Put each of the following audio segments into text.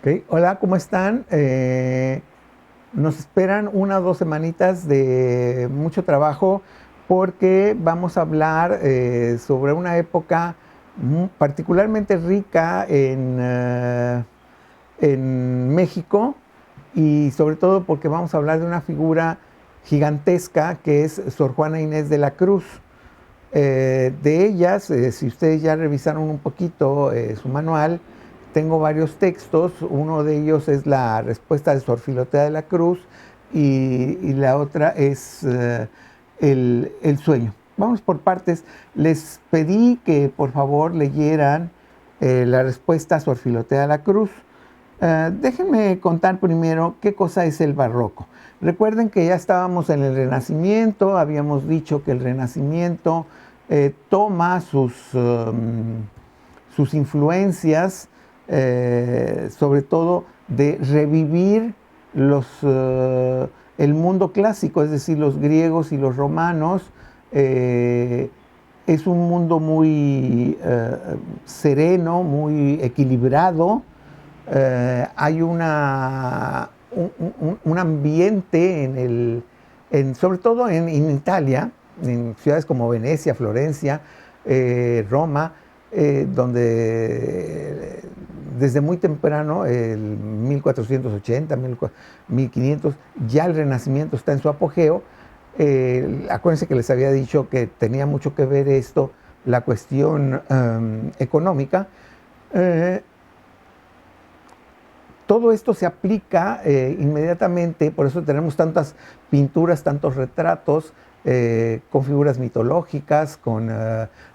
Ok, hola, ¿cómo están? Nos esperan 1 o 2 semanitas de mucho trabajo porque vamos a hablar sobre una época particularmente rica en México y sobre todo porque vamos a hablar de una figura gigantesca que es Sor Juana Inés de la Cruz. De ellas, si ustedes ya revisaron un poquito su manual, tengo varios textos. Uno de ellos es la respuesta de Sor Filotea de la Cruz y la otra es el sueño. Vamos por partes. Les pedí que por favor leyeran la respuesta a Sor Filotea de la Cruz. Déjenme contar primero qué cosa es el barroco. Recuerden que ya estábamos en el Renacimiento, habíamos dicho que el Renacimiento toma sus influencias, sobre todo de revivir el mundo clásico, es decir, los griegos y los romanos. Es un mundo muy sereno, muy equilibrado. Hay un ambiente sobre todo en Italia, en ciudades como Venecia, Florencia, Roma, donde desde muy temprano, el 1480, 1500, ya el Renacimiento está en su apogeo. Acuérdense que les había dicho que tenía mucho que ver esto, la cuestión económica. Todo esto se aplica inmediatamente, por eso tenemos tantas pinturas, tantos retratos con figuras mitológicas, con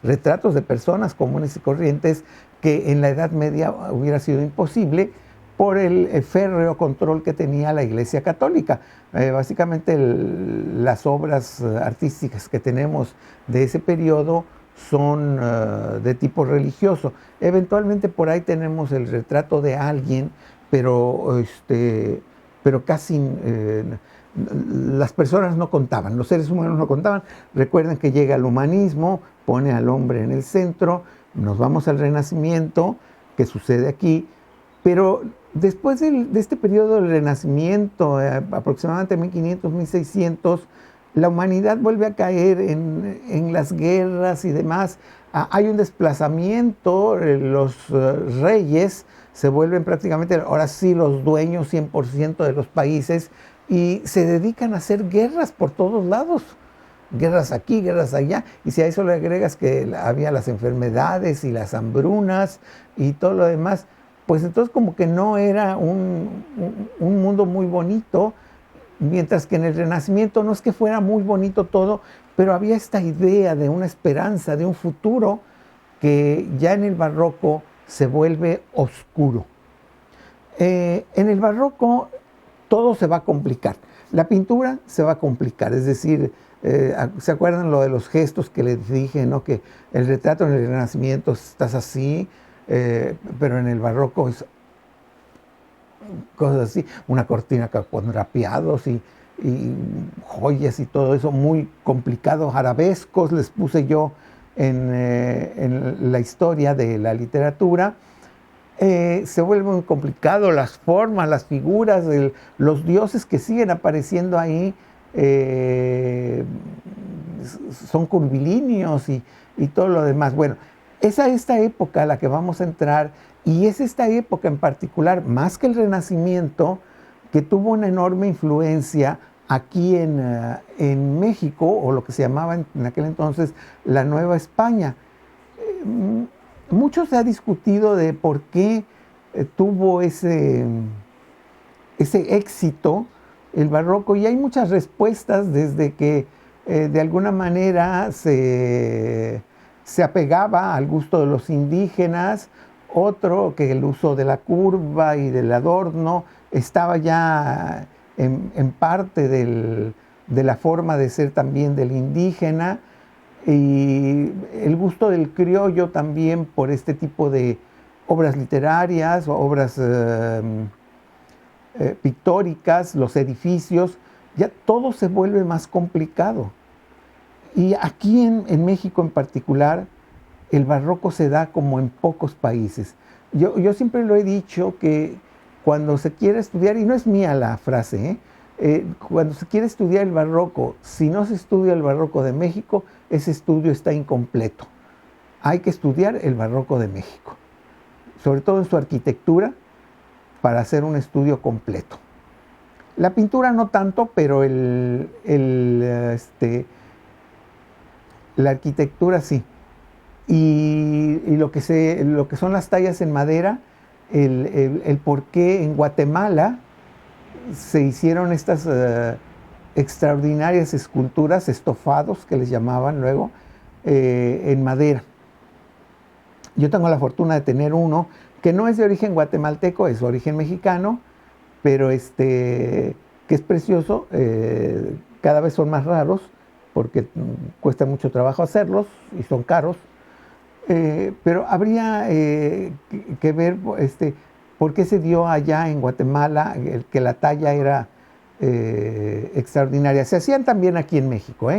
retratos de personas comunes y corrientes, que en la Edad Media hubiera sido imposible por el férreo control que tenía la Iglesia Católica. Básicamente las obras artísticas que tenemos de ese periodo son de tipo religioso. Eventualmente por ahí tenemos el retrato de alguien, pero casi las personas no contaban, los seres humanos no contaban. Recuerden que llega el humanismo, pone al hombre en el centro, nos vamos al Renacimiento, que sucede aquí, pero después de este periodo del Renacimiento, aproximadamente 1500, 1600, la humanidad vuelve a caer en las guerras y demás. Hay un desplazamiento, los reyes se vuelven prácticamente, ahora sí, los dueños 100% de los países y se dedican a hacer guerras por todos lados. Guerras aquí, guerras allá, y si a eso le agregas que había las enfermedades y las hambrunas y todo lo demás, pues entonces como que no era un mundo muy bonito, mientras que en el Renacimiento no es que fuera muy bonito todo, pero había esta idea de una esperanza, de un futuro, que ya en el Barroco se vuelve oscuro. En el Barroco todo se va a complicar. La pintura se va a complicar, es decir, ¿se acuerdan lo de los gestos que les dije, ¿no? Que el retrato en el Renacimiento estás así, pero en el Barroco es cosas así, una cortina con drapeados y joyas y todo eso, muy complicado, arabescos les puse yo en la historia de la literatura. Se vuelve muy complicado, las formas, las figuras, los dioses que siguen apareciendo ahí son curvilíneos y todo lo demás. Bueno, es a esta época a la que vamos a entrar, y es esta época en particular, más que el Renacimiento, que tuvo una enorme influencia aquí en México, o lo que se llamaba en aquel entonces la Nueva España. Mucho se ha discutido de por qué tuvo ese éxito el barroco, y hay muchas respuestas, desde que de alguna manera se apegaba al gusto de los indígenas, otro que el uso de la curva y del adorno estaba ya en parte de la forma de ser también del indígena, y el gusto del criollo también por este tipo de obras literarias o obras pictóricas, los edificios, ya todo se vuelve más complicado. Y aquí en México en particular, el barroco se da como en pocos países. Yo siempre lo he dicho que cuando se quiere estudiar, y no es mía la frase, cuando se quiere estudiar el barroco, si no se estudia el barroco de México, ese estudio está incompleto. Hay que estudiar el barroco de México, sobre todo en su arquitectura, para hacer un estudio completo. La pintura no tanto, pero la arquitectura sí. Y lo que son las tallas en madera, el por qué en Guatemala se hicieron estas extraordinarias esculturas, estofados que les llamaban luego, en madera. Yo tengo la fortuna de tener uno que no es de origen guatemalteco, es de origen mexicano, pero que es precioso. Cada vez son más raros porque cuesta mucho trabajo hacerlos y son caros. Pero habría que ver por qué se dio allá en Guatemala que la talla era extraordinaria. Se hacían también aquí en México,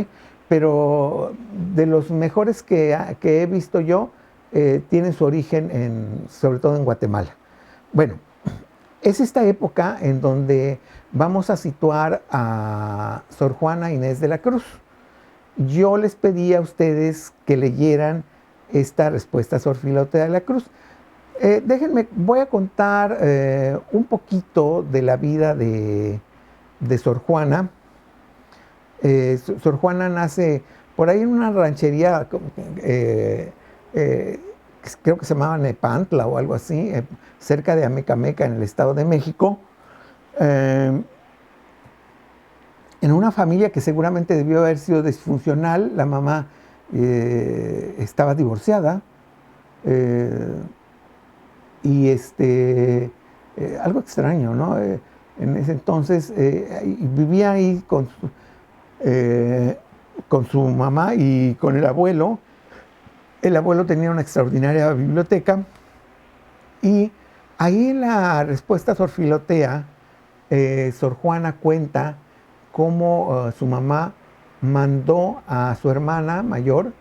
pero de los mejores que he visto yo, tienen su origen sobre todo en Guatemala. Bueno, es esta época en donde vamos a situar a Sor Juana Inés de la Cruz. Yo les pedí a ustedes que leyeran esta respuesta a Sor Filotea de la Cruz. Déjenme, voy a contar un poquito de la vida de Sor Juana. Sor Juana nace por ahí en una ranchería, creo que se llamaba Nepantla o algo así, cerca de Amecameca, en el Estado de México, en una familia que seguramente debió haber sido disfuncional. La mamá estaba divorciada, y algo extraño, ¿no? En ese entonces vivía ahí con su mamá y con el abuelo. El abuelo tenía una extraordinaria biblioteca, y ahí en la respuesta a Sor Filotea, Sor Juana cuenta cómo su mamá mandó a su hermana mayor,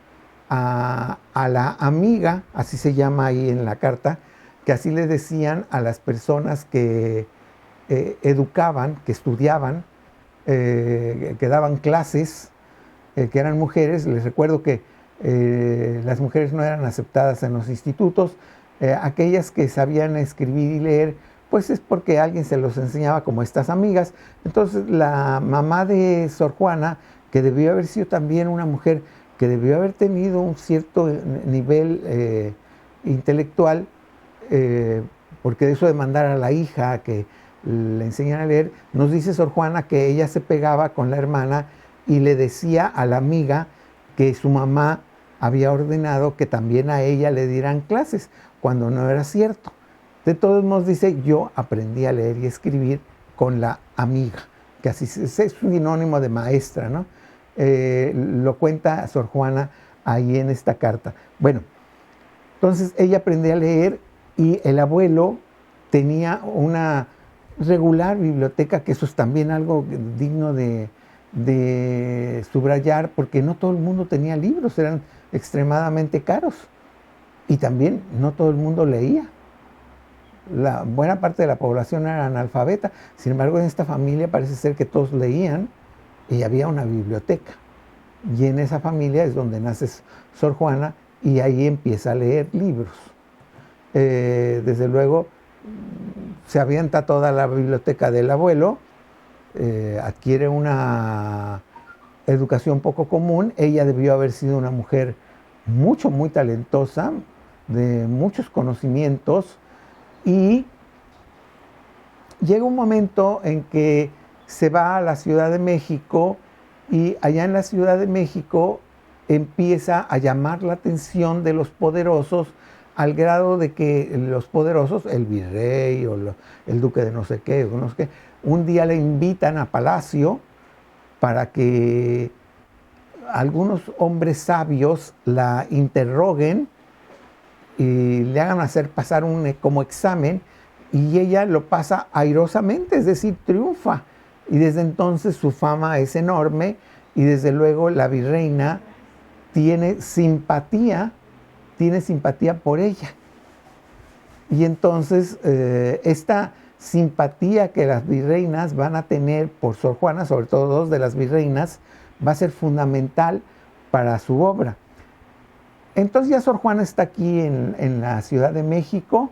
a la amiga, así se llama ahí en la carta, que así le decían a las personas que educaban, que estudiaban, que daban clases, que eran mujeres. Les recuerdo que las mujeres no eran aceptadas en los institutos. Aquellas que sabían escribir y leer, pues es porque alguien se los enseñaba, como estas amigas. Entonces la mamá de Sor Juana, que debió haber sido también una mujer que debió haber tenido un cierto nivel intelectual, porque de eso de mandar a la hija a que le enseñara a leer, nos dice Sor Juana que ella se pegaba con la hermana y le decía a la amiga que su mamá había ordenado que también a ella le dieran clases, cuando no era cierto. De todos modos, dice, yo aprendí a leer y escribir con la amiga, que así es un sinónimo de maestra, ¿no? Lo cuenta Sor Juana ahí en esta carta. Bueno, entonces ella aprendió a leer, y el abuelo tenía una regular biblioteca, que eso es también algo digno de subrayar, porque no todo el mundo tenía libros, eran extremadamente caros, y también no todo el mundo leía. La buena parte de la población era analfabeta. Sin embargo, en esta familia parece ser que todos leían y había una biblioteca, y en esa familia es donde nace Sor Juana, y ahí empieza a leer libros. Desde luego se avienta toda la biblioteca del abuelo, adquiere una educación poco común. Ella debió haber sido una mujer muy talentosa, de muchos conocimientos, y llega un momento en que se va a la Ciudad de México, y allá en la Ciudad de México empieza a llamar la atención de los poderosos, al grado de que los poderosos, el virrey o el duque de no sé qué, un día le invitan a palacio para que algunos hombres sabios la interroguen y le hagan hacer pasar como examen, y ella lo pasa airosamente, es decir, triunfa. Y desde entonces su fama es enorme, y desde luego la virreina tiene simpatía por ella. Y entonces esta simpatía que las virreinas van a tener por Sor Juana, sobre todo dos de las virreinas, va a ser fundamental para su obra. Entonces ya Sor Juana está aquí en la Ciudad de México,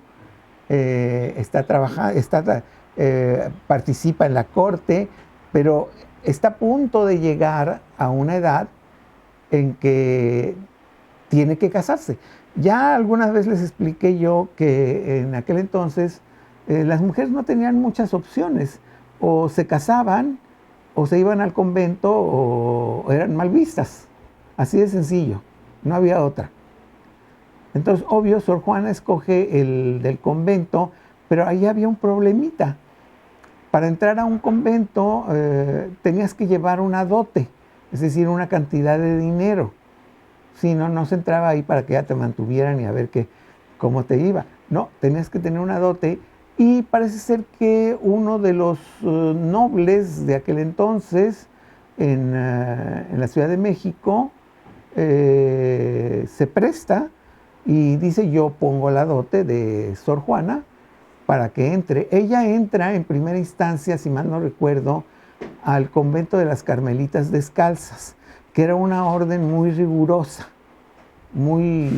está trabajando, participa en la corte, pero está a punto de llegar a una edad en que tiene que casarse. Ya algunas veces les expliqué yo que en aquel entonces las mujeres no tenían muchas opciones, o se casaban, o se iban al convento, o eran mal vistas, así de sencillo, no había otra. Entonces, obvio, Sor Juana escoge el del convento, pero ahí había un problemita. Para entrar a un convento tenías que llevar una dote, es decir, una cantidad de dinero. Si no, no se entraba ahí para que ya te mantuvieran y a ver cómo te iba. No, tenías que tener una dote, y parece ser que uno de los nobles de aquel entonces en la Ciudad de México se presta y dice: yo pongo la dote de Sor Juana para que entre. Ella entra en primera instancia, si mal no recuerdo, al convento de las Carmelitas Descalzas, que era una orden muy rigurosa, muy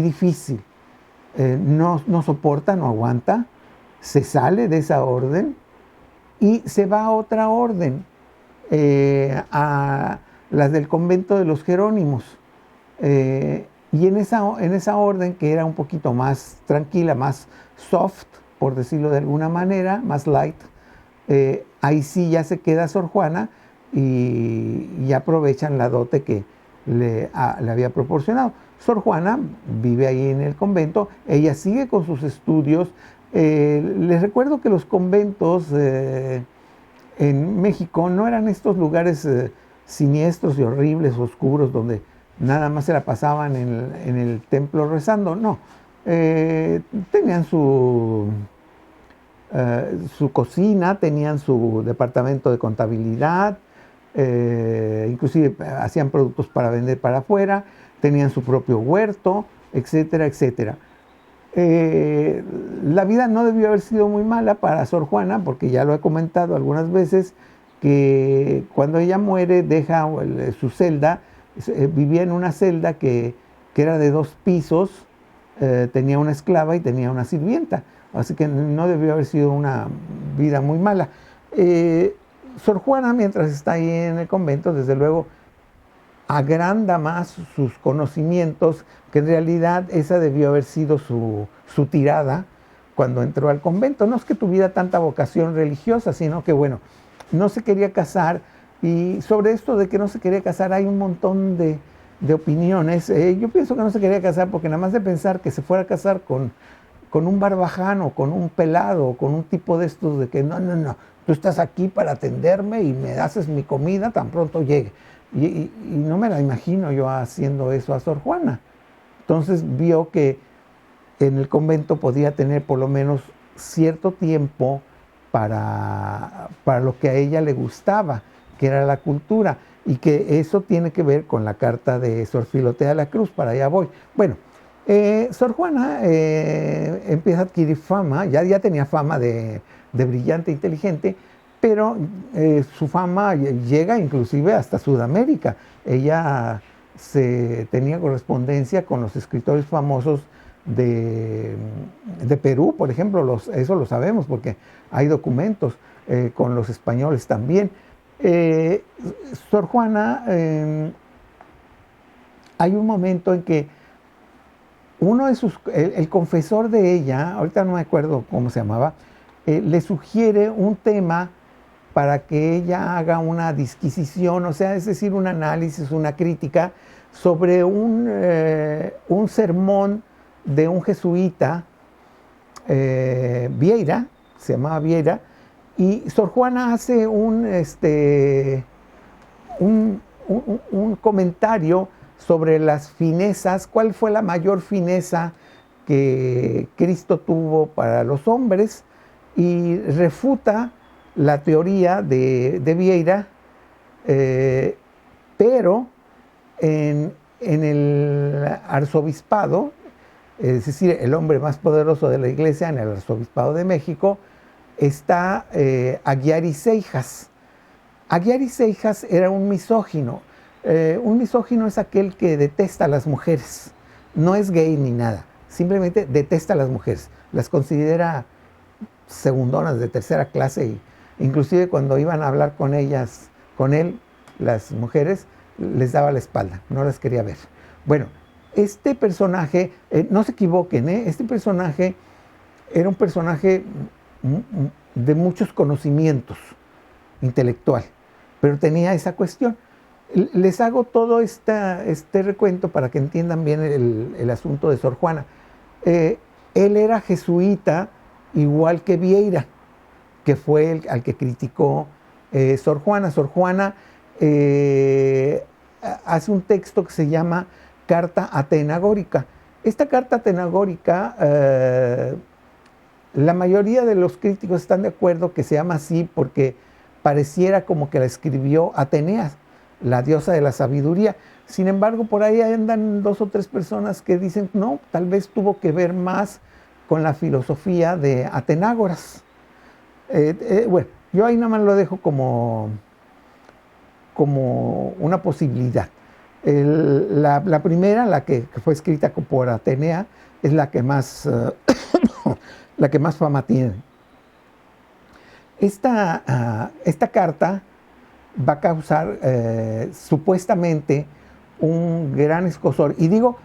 difícil. No soporta, no aguanta, se sale de esa esa y se va a otra orden, a las del convento de los Jerónimos. Y en esa orden, que era un poquito más tranquila, más soft, por decirlo de alguna manera, más light, ahí sí ya se queda Sor Juana y aprovechan la dote que le había proporcionado. Sor Juana vive ahí en el convento, ella sigue con sus estudios. Les recuerdo que los conventos en México no eran estos lugares siniestros y horribles, oscuros, donde nada más se la pasaban en el templo rezando. No, tenían su cocina, tenían su departamento de contabilidad, inclusive hacían productos para vender para afuera, tenían su propio huerto, etcétera, etcétera. La vida no debió haber sido muy mala para Sor Juana, porque ya lo he comentado algunas veces, que cuando ella muere deja su celda. Vivía en una celda que era de 2 pisos, tenía una esclava y tenía una sirvienta, así que no debió haber sido una vida muy mala. Sor Juana, mientras está ahí en el convento, desde luego agranda más sus conocimientos, que en realidad esa debió haber sido su tirada cuando entró al convento. No es que tuviera tanta vocación religiosa, sino que, bueno, no se quería casar. Y sobre esto de que no se quería casar hay un montón de opiniones. Yo pienso que no se quería casar porque nada más de pensar que se fuera a casar con un barbajano, con un pelado, con un tipo de estos de que no, tú estás aquí para atenderme y me haces mi comida tan pronto llegue. Y no me la imagino yo haciendo eso a Sor Juana. Entonces vio que en el convento podía tener por lo menos cierto tiempo para lo que a ella le gustaba, que era la cultura, y que eso tiene que ver con la carta de Sor Filotea de la Cruz. Para allá voy. Bueno, Sor Juana empieza a adquirir fama, ya tenía fama de brillante e inteligente, pero su fama llega inclusive hasta Sudamérica. Ella tenía correspondencia con los escritores famosos de Perú, por ejemplo. Eso lo sabemos porque hay documentos, con los españoles también. Sor Juana, hay un momento en que uno de el confesor de ella, ahorita no me acuerdo cómo se llamaba, le sugiere un tema para que ella haga una disquisición, o sea, es decir, un análisis, una crítica sobre un sermón de un jesuita, Vieira, se llamaba Vieira, y Sor Juana hace un comentario sobre las finezas, cuál fue la mayor fineza que Cristo tuvo para los hombres, y refuta la teoría de Vieira, pero en el arzobispado, es decir, el hombre más poderoso de la iglesia, en el arzobispado de México, está Aguiar y Seijas. Aguiar y Seijas era un misógino. Un misógino es aquel que detesta a las mujeres. No es gay ni nada, simplemente detesta a las mujeres. Las considera segundonas de tercera clase, y inclusive cuando iban a hablar con ellas, con él, las mujeres, les daba la espalda, no las quería ver. Bueno, este personaje, no se equivoquen, este personaje era un personaje de muchos conocimientos intelectual, pero tenía esa cuestión. Les hago todo este recuento para que entiendan bien el asunto de Sor Juana. Él era jesuita, igual que Vieira, que fue al que criticó Sor Juana. Sor Juana hace un texto que se llama Carta Atenagórica. Esta carta atenagórica, la mayoría de los críticos están de acuerdo que se llama así porque pareciera como que la escribió Atenea, la diosa de la sabiduría. Sin embargo, por ahí andan 2 o 3 personas que dicen, no, tal vez tuvo que ver más con la filosofía de Atenágoras. Bueno, yo ahí nada más lo dejo como una posibilidad. La primera, la que fue escrita por Atenea, es la que más, la que más fama tiene. Esta carta va a causar supuestamente un gran escozor. Y digo,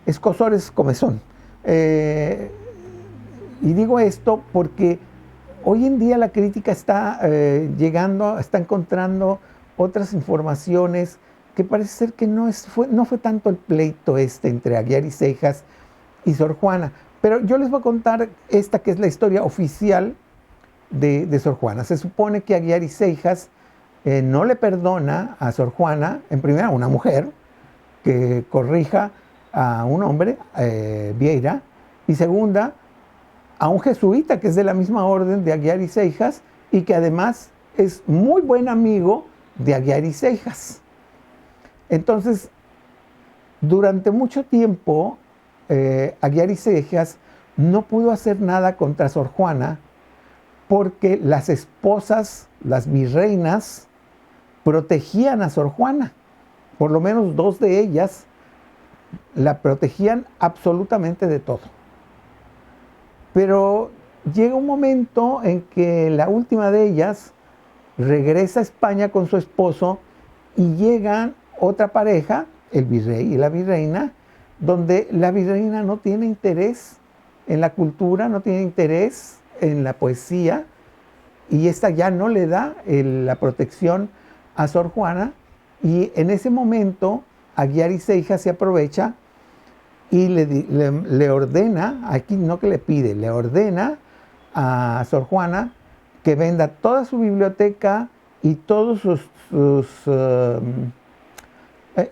escozor es comezón. Y digo esto porque hoy en día la crítica está está encontrando otras informaciones que parece ser que no fue tanto el pleito entre Aguiar y Seijas y Sor Juana. Pero yo les voy a contar esta que es la historia oficial de Sor Juana. Se supone que Aguiar y Seijas no le perdona a Sor Juana, en primera, a una mujer que corrija a un hombre, Vieira, y segunda, a un jesuita que es de la misma orden de Aguiar y Seijas y que además es muy buen amigo de Aguiar y Seijas. Entonces, durante mucho tiempo, Aguiar y Seijas no pudo hacer nada contra Sor Juana porque las esposas, las virreinas, protegían a Sor Juana. Por lo menos 2 de ellas la protegían absolutamente de todo. Pero llega un momento en que la última de ellas regresa a España con su esposo y llega otra pareja, el virrey y la virreina, donde la virreina no tiene interés en la cultura, no tiene interés en la poesía, y esta ya no le da la protección a Sor Juana, y en ese momento Aguiar y Seijas se aprovecha y le ordena, aquí no que le pide, le ordena a Sor Juana que venda toda su biblioteca y todos sus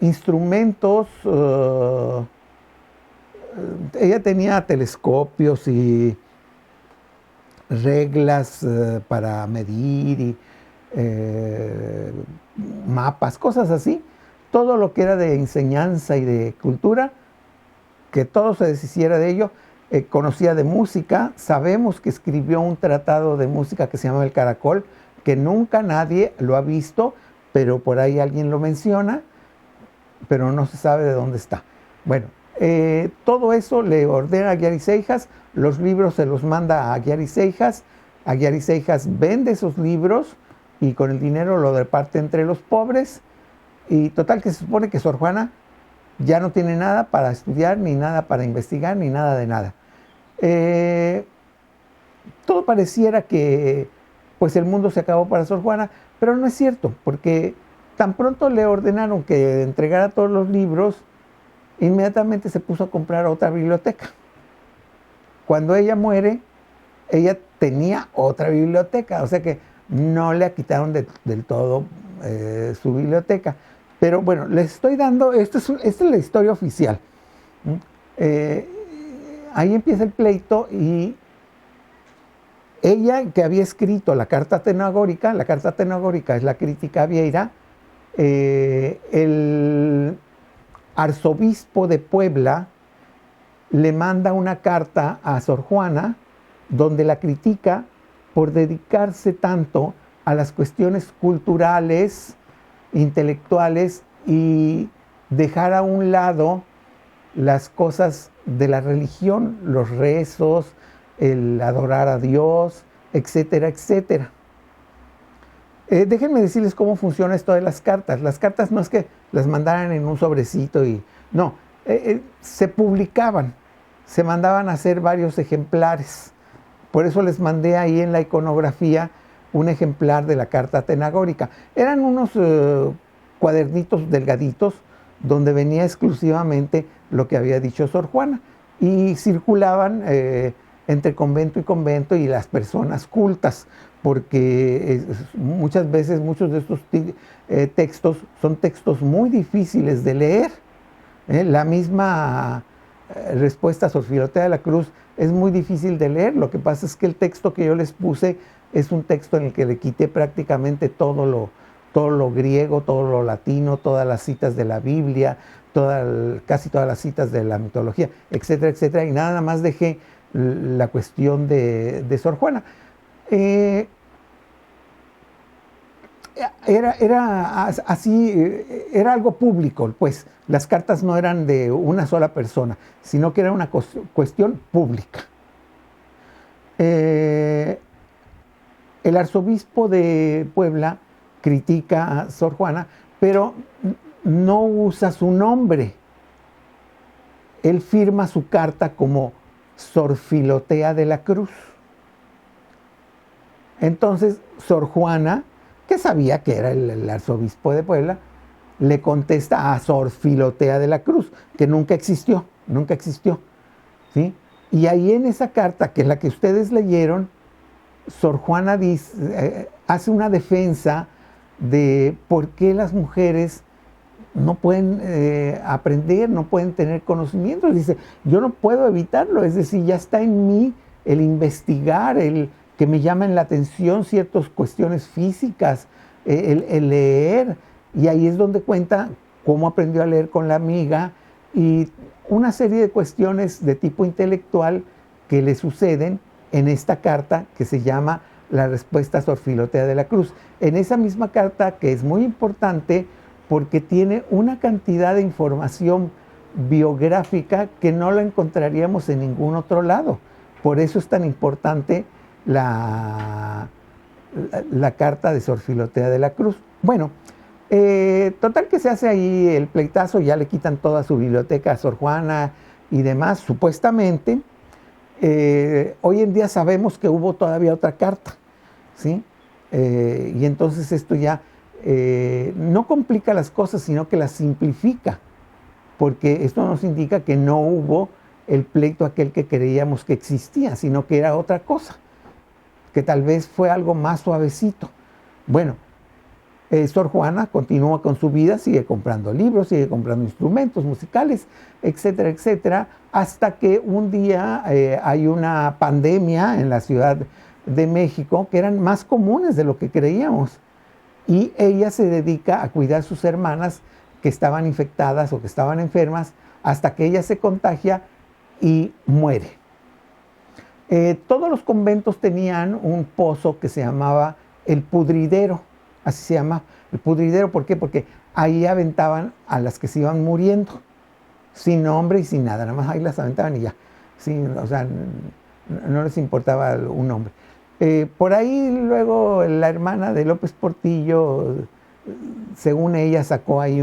instrumentos. Ella tenía telescopios y reglas para medir y mapas, cosas así. Todo lo que era de enseñanza y de cultura, que todo se deshiciera de ello. Conocía de música, sabemos que escribió un tratado de música que se llama El Caracol, que nunca nadie lo ha visto, pero por ahí alguien lo menciona, pero no se sabe de dónde está. Bueno, todo eso le ordena a Aguiar y Seijas, los libros se los manda a Aguiar y Seijas vende esos libros y con el dinero lo reparte entre los pobres, y total que se supone que Sor Juana ya no tiene nada para estudiar, ni nada para investigar, ni nada de nada. Todo pareciera que pues el mundo se acabó para Sor Juana, pero no es cierto, porque tan pronto le ordenaron que entregara todos los libros, inmediatamente se puso a comprar otra biblioteca. Cuando ella muere, ella tenía otra biblioteca, o sea que no le quitaron del todo su biblioteca. Pero bueno, les estoy dando, esta es la historia oficial. Ahí empieza el pleito, y ella, que había escrito la carta atenagórica es la crítica a Vieira, el arzobispo de Puebla le manda una carta a Sor Juana donde la critica por dedicarse tanto a las cuestiones culturales, intelectuales y dejar a un lado las cosas de la religión, los rezos, el adorar a Dios, etcétera, etcétera. Déjenme decirles cómo funciona esto de las cartas. Las cartas no es que las mandaran en un sobrecito y no, se publicaban, se mandaban a hacer varios ejemplares. Por eso les mandé ahí en la iconografía un ejemplar de la carta atenagórica. Eran unos cuadernitos delgaditos donde venía exclusivamente lo que había dicho Sor Juana y circulaban entre convento y convento y las personas cultas, porque muchas veces muchos de estos textos son textos muy difíciles de leer. La misma respuesta a Sor Filotea de la Cruz es muy difícil de leer. Lo que pasa es que el texto que yo les puse es un texto en el que le quité prácticamente todo lo griego, todo lo latino, todas las citas de la Biblia, casi todas las citas de la mitología, etcétera, etcétera, y nada más dejé la cuestión de Sor Juana. Era así, era algo público, pues las cartas no eran de una sola persona, sino que era una cuestión pública. El arzobispo de Puebla critica a Sor Juana, pero no usa su nombre. Él firma su carta como Sor Filotea de la Cruz. Entonces, Sor Juana, que sabía que era el arzobispo de Puebla, le contesta a Sor Filotea de la Cruz, que nunca existió, ¿sí? Y ahí en esa carta, que es la que ustedes leyeron, Sor Juana hace una defensa de por qué las mujeres no pueden aprender, no pueden tener conocimientos. Dice, yo no puedo evitarlo, es decir, ya está en mí el investigar, el que me llamen la atención ciertas cuestiones físicas, el leer, y ahí es donde cuenta cómo aprendió a leer con la amiga y una serie de cuestiones de tipo intelectual que le suceden en esta carta que se llama La respuesta a Sor Filotea de la Cruz. En esa misma carta, que es muy importante porque tiene una cantidad de información biográfica que no la encontraríamos en ningún otro lado. Por eso es tan importante la carta de Sor Filotea de la Cruz. Bueno, total que se hace ahí el pleitazo, ya le quitan toda su biblioteca a Sor Juana y demás, supuestamente. Hoy en día sabemos que hubo todavía otra carta, ¿sí? Y entonces esto ya no complica las cosas, sino que las simplifica, porque esto nos indica que no hubo el pleito aquel que creíamos que existía, sino que era otra cosa, que tal vez fue algo más suavecito. Bueno, Sor Juana continúa con su vida, sigue comprando libros, sigue comprando instrumentos musicales, etcétera, etcétera, hasta que un día hay una pandemia en la Ciudad de México que eran más comunes de lo que creíamos. Y ella se dedica a cuidar a sus hermanas que estaban infectadas o que estaban enfermas hasta que ella se contagia y muere. Todos los conventos tenían un pozo que se llamaba el pudridero. Así se llama, el pudridero. ¿Por qué? Porque ahí aventaban a las que se iban muriendo, sin nombre y sin nada, nada más ahí las aventaban y ya. Sí, o sea, no les importaba un nombre. Por ahí luego la hermana de López Portillo, según ella, sacó ahí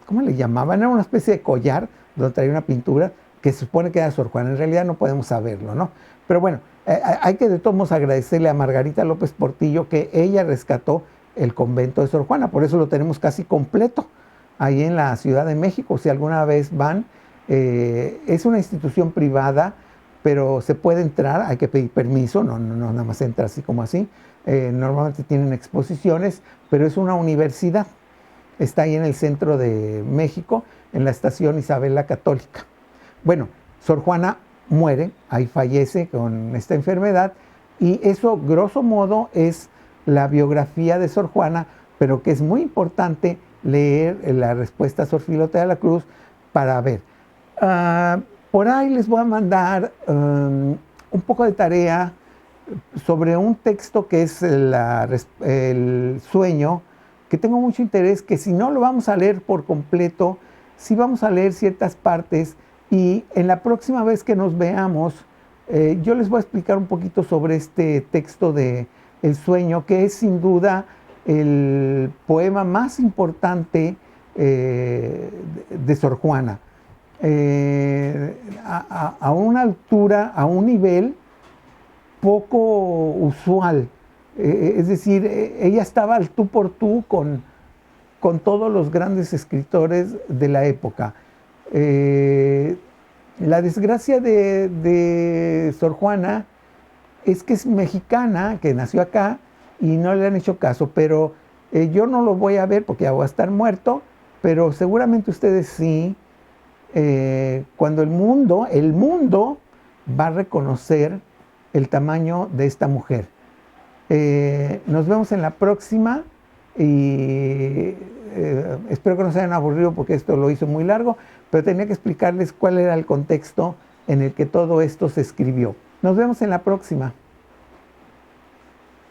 ¿cómo le llamaban? Era una especie de collar donde traía una pintura que se supone que era Sor Juana. En realidad no podemos saberlo, ¿no? Pero bueno, hay que de todos modos agradecerle a Margarita López Portillo que ella rescató el convento de Sor Juana. Por eso lo tenemos casi completo ahí en la Ciudad de México. Si alguna vez van, es una institución privada, pero se puede entrar, hay que pedir permiso, no nada más entra así como así. Normalmente tienen exposiciones, pero es una universidad. Está ahí en el centro de México, en la estación Isabel la Católica. Bueno, Sor Juana muere, ahí fallece con esta enfermedad, y eso, grosso modo, es la biografía de Sor Juana, pero que es muy importante leer la respuesta a Sor Filotea de la Cruz para ver. por ahí les voy a mandar un poco de tarea sobre un texto que es el sueño, que tengo mucho interés, que si no lo vamos a leer por completo, sí vamos a leer ciertas partes, y en la próxima vez que nos veamos, yo les voy a explicar un poquito sobre este texto de El sueño, que es sin duda el poema más importante de Sor Juana. A una altura, a un nivel poco usual. Es decir, ella estaba al tú por tú con todos los grandes escritores de la época. La desgracia de Sor Juana es que es mexicana, que nació acá, y no le han hecho caso, pero yo no lo voy a ver porque ya voy a estar muerto, pero seguramente ustedes sí, cuando el mundo va a reconocer el tamaño de esta mujer. Nos vemos en la próxima, y espero que no se hayan aburrido porque esto lo hizo muy largo, pero tenía que explicarles cuál era el contexto en el que todo esto se escribió. Nos vemos en la próxima.